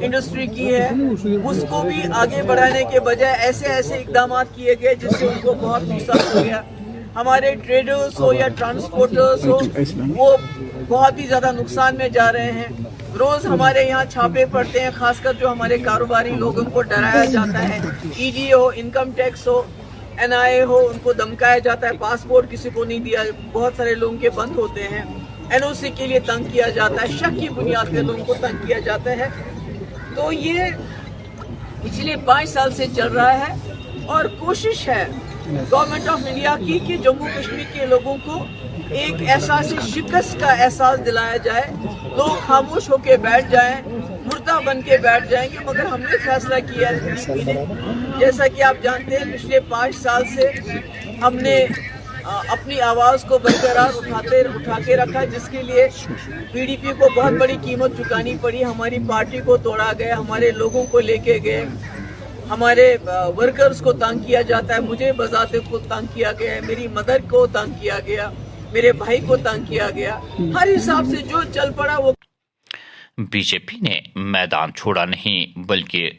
Industry کی ہے اس کو بھی آگے بڑھانے کے بجائے ایسے ایسے اقدامات کیے گئے جس سے ان کو بہت نقصان ہو گیا. ہمارے ٹریڈرز ہو یا ٹرانسپورٹرز ہو وہ بہت ہی زیادہ نقصان میں جا رہے ہیں. روز ہمارے یہاں چھاپے پڑتے ہیں، خاص کر جو ہمارے کاروباری لوگوں کو ڈرایا جاتا ہے. ای ڈی ہو، انکم ٹیکس ہو، این آئی اے ہو، ان کو دھمکایا جاتا ہے. پاسپورٹ کسی کو نہیں دیا، بہت سارے لوگوں کے بند ہوتے ہیں. این او سی کے لیے تنگ کیا جاتا ہے، شک کی بنیاد پہ لوگوں کو تنگ کیا جاتا ہے. تو یہ پچھلے 5 سال سے چل رہا ہے اور کوشش ہے گورنمنٹ آف انڈیا کی کہ جموں کشمیر کے لوگوں کو ایک احساس شکست کا احساس دلایا جائے. لوگ خاموش ہو کے بیٹھ جائیں، مردہ بن کے بیٹھ جائیں گے. مگر ہم نے فیصلہ کیا ہے پی ڈی پی نے، جیسا کہ آپ جانتے ہیں پچھلے 5 سال سے ہم نے اپنی آواز کو برقرار اٹھا کے رکھا، جس کے لیے پی ڈی پی کو بہت بڑی قیمت چکانی پڑی. ہماری پارٹی کو توڑا گیا، ہمارے لوگوں کو لے کے گئے، ہمارے ورکرز کو تنگ کیا جاتا ہے. مجھے بذات کو تنگ کیا گیا ہے، میری مدر کو تنگ کیا گیا، میرے بھائی کو تنگ کیا گیا. ہر حساب سے جو چل پڑا وہ. بی جے پی نے میدان چھوڑا نہیں بلکہ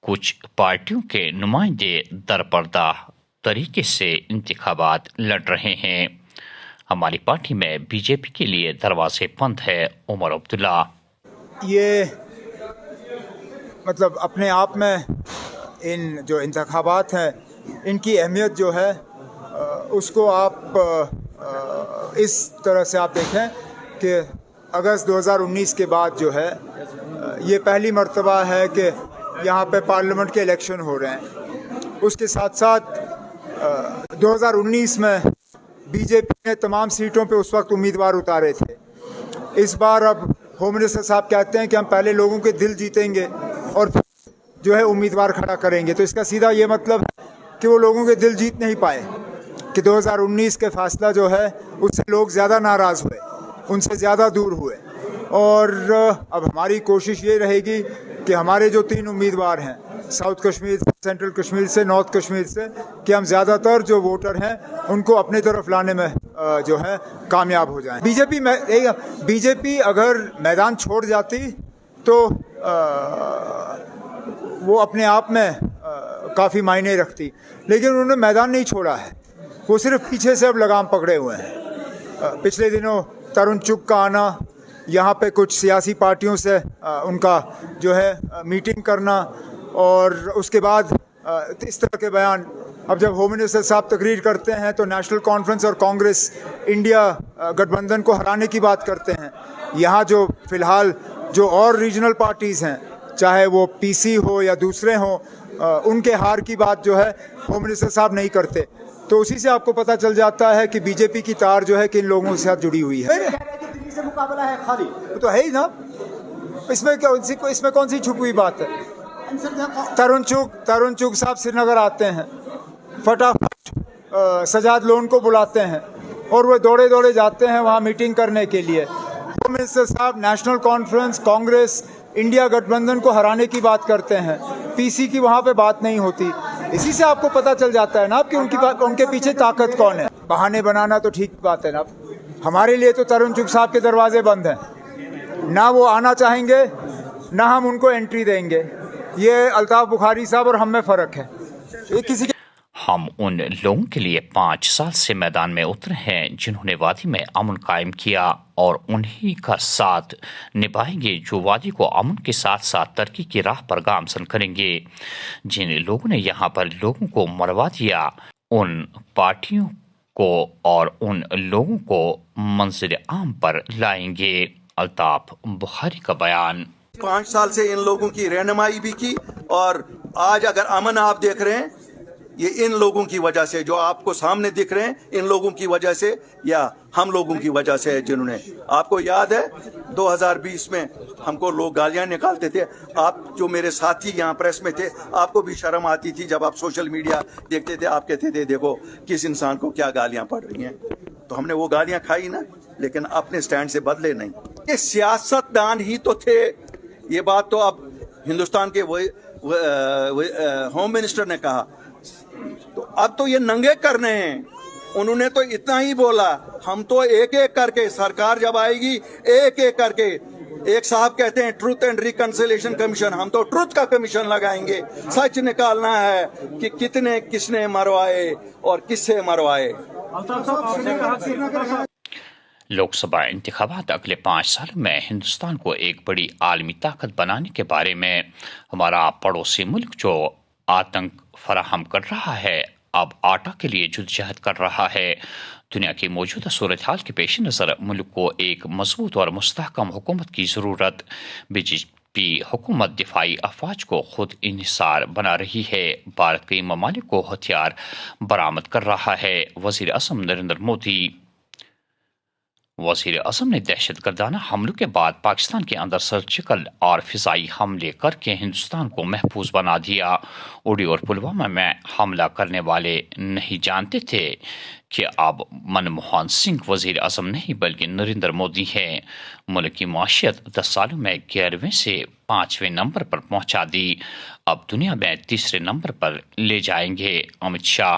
کچھ پارٹیوں کے نمائندے درپردہ طریقے سے انتخابات لڑ رہے ہیں. ہماری پارٹی میں بی جے پی کے لیے دروازے بند ہے. عمر عبداللہ: یہ مطلب اپنے آپ میں ان جو انتخابات ہیں ان کی اہمیت جو ہے اس کو آپ اس طرح سے آپ دیکھیں کہ اگست 2019 کے بعد جو ہے یہ پہلی مرتبہ ہے کہ یہاں پہ پارلیمنٹ کے الیکشن ہو رہے ہیں. اس کے ساتھ ساتھ 2019 میں بی جے پی نے تمام سیٹوں پہ اس وقت امیدوار اتارے تھے. اس بار اب ہوم منسٹر صاحب کہتے ہیں کہ ہم پہلے لوگوں کے دل جیتیں گے اور پھر جو ہے امیدوار کھڑا کریں گے. تو اس کا سیدھا یہ مطلب ہے کہ وہ لوگوں کے دل جیت نہیں پائے، کہ 2019 کے فیصلہ جو ہے اس سے لوگ زیادہ ناراض ہوئے، ان سے زیادہ دور ہوئے. اور اب ہماری کوشش یہ رہے گی کہ ہمارے جو 3 امیدوار ہیں ساؤتھ کشمیر، سینٹرل کشمیر سے، نارتھ کشمیر سے، کہ ہم زیادہ تر جو ووٹر ہیں ان کو اپنی طرف لانے میں جو ہے کامیاب ہو جائیں. بی جے پی اگر میدان چھوڑ جاتی تو وہ اپنے آپ میں کافی معنی رکھتی، لیکن انہوں نے میدان نہیں چھوڑا ہے. وہ صرف پیچھے سے اب لگام پکڑے ہوئے ہیں. پچھلے دنوں ترن چگ کا آنا، یہاں پہ کچھ سیاسی پارٹیوں سے ان کا جو ہے میٹنگ کرنا، اور اس کے بعد اس طرح کے بیان. اب جب ہوم منسٹر صاحب تقریر کرتے ہیں تو نیشنل کانفرنس اور کانگریس انڈیا گٹھ بندھن کو ہرانے کی بات کرتے ہیں. یہاں جو فی الحال جو اور ریجنل پارٹیز ہیں، چاہے وہ پی سی ہو یا دوسرے ہوں، ان کے ہار کی بات جو ہے ہوم منسٹر صاحب نہیں کرتے. تو اسی سے آپ کو پتہ چل جاتا ہے کہ بی جے پی کی تار جو ہے کن لوگوں کے ساتھ جڑی ہوئی ہے. سے مقابلہ ہے خالی تو ہے ہی نا، اس میں کون سی چھپی ہوئی بات ہے. ترن چگ صاحب سری نگر آتے ہیں، فٹافٹ سجاد لون کو بلاتے ہیں اور وہ دوڑے جاتے ہیں وہاں میٹنگ کرنے کے لیے. ہوم منسٹر صاحب نیشنل کانفرنس، کانگریس، انڈیا گٹھ بندھن کو ہرانے کی بات کرتے ہیں، پی سی کی وہاں پہ بات نہیں ہوتی. اسی سے آپ کو پتہ چل جاتا ہے نا کہ ان کے پیچھے طاقت کون ہے. بہانے بنانا تو ٹھیک بات ہے نا، ہمارے لیے تو ترن چگ صاحب کے دروازے بند ہیں، نہ وہ آنا چاہیں گے نہ ہم ان کو انٹری دیں گے. یہ الطاف بخاری صاحب اور ہم میں فرق ہے. ہم ان لوگوں کے لیے 5 سال سے میدان میں اترے ہیں جنہوں نے وادی میں امن قائم کیا، اور انہی کا ساتھ نبھائیں گے جو وادی کو امن کے ساتھ ساتھ ترقی کی راہ پر گامزن کریں گے. جن لوگوں نے یہاں پر لوگوں کو مروا دیا، ان پارٹیوں کو اور ان لوگوں کو منظر عام پر لائیں گے. الطاف بخاری کا بیان. 5 سال سے ان لوگوں کی رہنمائی بھی کی، اور آج اگر امن آپ دیکھ رہے ہیں یہ ان لوگوں کی وجہ سے، جو آپ کو سامنے دکھ رہے ہیں ان لوگوں کی وجہ سے یا ہم لوگوں کی وجہ سے ہے، جنہوں نے، آپ کو یاد ہے 2020 میں ہم کو لوگ گالیاں نکالتے تھے. آپ جو میرے ساتھی یہاں پریس میں تھے آپ کو بھی شرم آتی تھی جب آپ سوشل میڈیا دیکھتے تھے، آپ کہتے تھے دیکھو کس انسان کو کیا گالیاں پڑ رہی ہیں. تو ہم نے وہ گالیاں کھائی نا، لیکن اپنے سٹینڈ سے بدلے نہیں. یہ سیاست دان ہی تو تھے. یہ بات تو اب ہندوستان کے ہوم منسٹر نے کہا، تو اب تو یہ ننگے کرنے ہیں. انہوں نے تو اتنا ہی بولا، ہم تو ایک ایک کر کے، سرکار جب آئے گی ایک ایک کر کے ایک صاحب کہتے ہیں ٹروتھ اینڈ ریکنسیلیشن کمیشن، ہم تو ٹروتھ کا کمیشن لگائیں گے، سچ نکالنا ہے کہ کتنے کس نے مروائے اور کس سے مروائے۔ لوک سبھا انتخابات اگلے 5 سالوں میں ہندوستان کو ایک بڑی عالمی طاقت بنانے کے بارے میں ہمارا پڑوسی ملک جو آتنک فراہم کر رہا ہے اب آٹا کے لیے جدوجہد کر رہا ہے۔ دنیا کی موجودہ صورتحال کے پیش نظر ملک کو ایک مضبوط اور مستحکم حکومت کی ضرورت۔ بی جے پی حکومت دفاعی افواج کو خود انحصار بنا رہی ہے، بھارت کئی ممالک کو ہتھیار برآمد کر رہا ہے۔ وزیر اعظم نریندر مودی وزیر اعظم نے دہشت گردانہ حملوں کے بعد پاکستان کے اندر سرجیکل اور فضائی حملے کر کے ہندوستان کو محفوظ بنا دیا۔ اڑی اور پلوامہ میں حملہ کرنے والے نہیں جانتے تھے کہ اب منموہن سنگھ وزیر اعظم نہیں بلکہ نریندر مودی ہیں۔ ملک کی معیشت 10 سالوں میں 11ویں سے 5ویں نمبر پر پہنچا دی، اب دنیا میں تیسرے نمبر پر لے جائیں گے: امت شاہ۔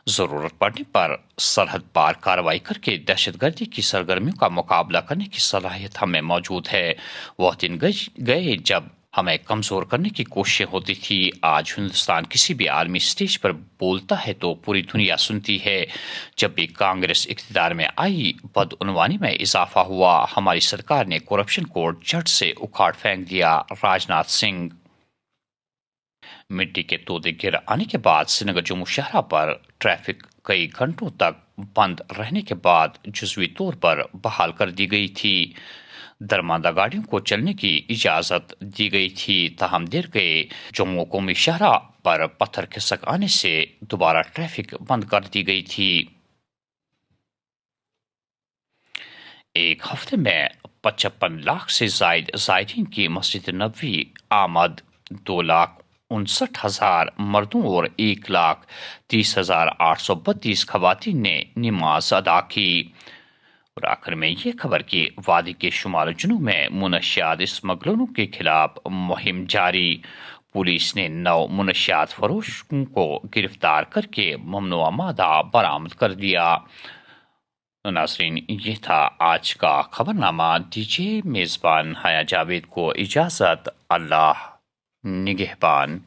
ضرورت پڑنے پر سرحد پار کارروائی کر کے دہشت گردی کی سرگرمیوں کا مقابلہ کرنے کی صلاحیت ہمیں موجود ہے۔ وہ دن گئے جب ہمیں کمزور کرنے کی کوششیں ہوتی تھی۔ آج ہندوستان کسی بھی عالمی سٹیج پر بولتا ہے تو پوری دنیا سنتی ہے۔ جب بھی کانگریس اقتدار میں آئی، بدعنوانی میں اضافہ ہوا، ہماری سرکار نے کرپشن کو جڑ سے اکھاڑ پھینک دیا: راجناتھ سنگھ۔ مٹی کے تودے گر آنے کے بعد سری نگر جموں شاہراہ پر ٹریفک کئی گھنٹوں تک بند رہنے کے بعد جزوی طور پر بحال کر دی گئی تھی۔ درماندہ گاڑیوں کو چلنے کی اجازت دی گئی تھی، تاہم دیر گئے جموں قومی شاہراہ پر پتھر کھسک آنے سے دوبارہ ٹریفک بند کر دی گئی تھی۔ ایک ہفتے میں 55 لاکھ سے زائد زائرین کی مسجد نبوی آمد، 2,59,000 مردوں اور 1,30,832 خواتین نے نماز ادا کی۔ اور آخر میں یہ خبر کہ وادی کے شمال جنوب میں منشیات اسمگلروں کے خلاف مہم جاری، پولیس نے 9 منشیات فروشوں کو گرفتار کر کے ممنوعہ مادہ برآمد کر دیا۔ ناظرین، یہ تھا آج کا خبرنامہ۔ دیجیے میزبان حیا جاوید کو اجازت۔ اللہ نگہبان۔